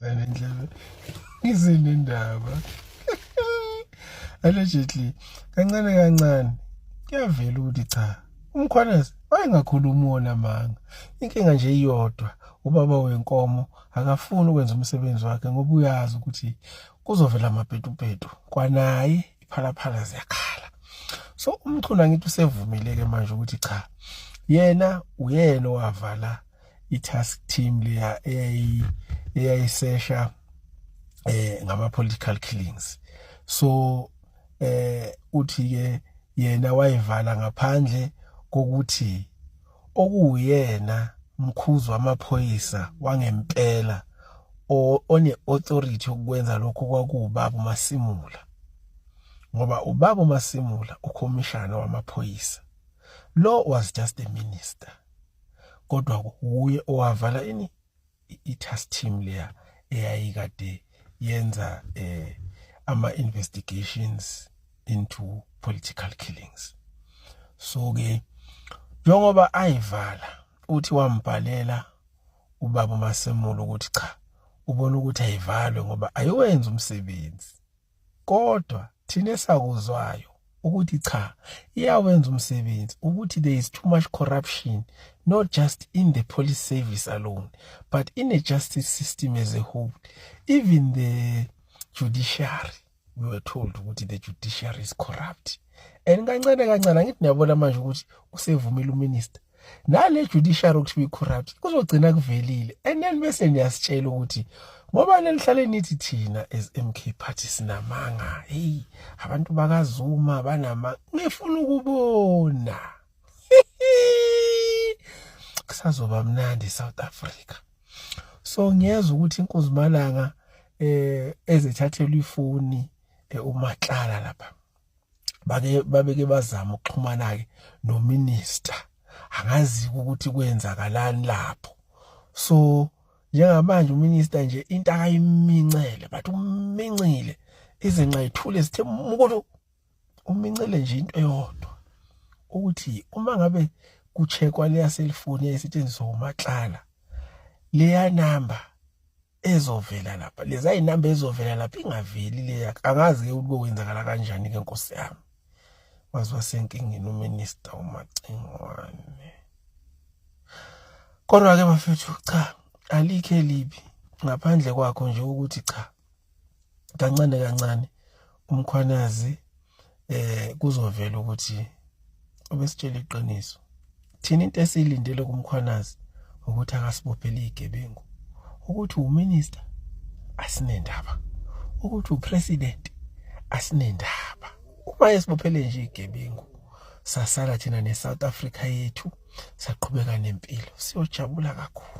Ndlela izinendaba allegedly kancane kancane kuyavela ukuthi cha umkhwanazi wayengakhuluma wona manga. Inkinga nje iyodwa, ubaba wenkomo akafuni ukwenza umsebenzi wakhe ngoba uyazi ukuthi kuzovela amabhetubetu kwanaye iphalaphala ziyakhala. So umchuna ngithi usevumeleke manje ukuthi cha yena uyena owavala i-task team leya eyayisesha ngama political killings. So uthi ke yena wayivala ngaphandle kokuthi okuyena mkhuzi wamaphoyisa wangempela one authority ukwenza lokho kwakuwubaba uMasimula, ngoba ubaba uMasimula ukhomishana wamaphoyisa, lo was just a minister, kodwa uye owavala ini i-task team leya eyayikade yenza ama-investigations into political killings. So ke njengoba ayivala uthi wambhalela ubaba uMasimula ukuthi cha ubona ukuthi ayivalwe ngoba ayiwenza umsebenzi, kodwa thina esakuzwayo ukuthi cha iyawenza umsebenzi, ukuthi there is too much corruption not just in the police service alone but in the justice system as a whole. Even the judiciary, we were told ukuthi the judiciary is corrupt. And kancane kancane ngithi niyabona manje ukuthi usevumile uminister nale judiciary ukuthi corrupt kuzogcina kuvelile. And then bese niyasitshela ukuthi ngoba nelihlale nithi thina as MK party sinamanga, hey abantu bakazuma banama, ngifuna ukubona kusazoba mnandi South Africa. So ngiyeza ukuthi inkosi Malanga ezithathelwa ifoni uMatlala lapha babeke bazama ukuxhumana ke no minister, angazi ukuthi kwenzakalani lapho. So njengamanje uminister nje into akayimincele, but umincile izinqa ithule sithe mukolo umincele nje into eyodwa ukuthi uma ngabe kucheckwa leya cellphone eyayisetshenziswa uMatlala, leya number ezovela lapha, leza inamba ezovela lapha ingaveli leya, angazi ke ukuthi kwenzakala kanjani ke Nkosi yami. Wazwa senkingeni uminister uMacingwane. Kodwa ke bafethu cha alikho elibi ngaphandle kwakho nje ukuthi cha kancane kancane umkhwanazi kuzovela ukuthi obesitshela iqiniso. Thina into esiyilindele kumkhwanazi ukuthi akasibophele igebengu, ukuthi uminister asinendaba, ukuthi upresident asinendaba. Uma esibophele nje igebengu sasala thina neSouth Africa yethu saqhubeka nempilo, siyojabula kakhulu.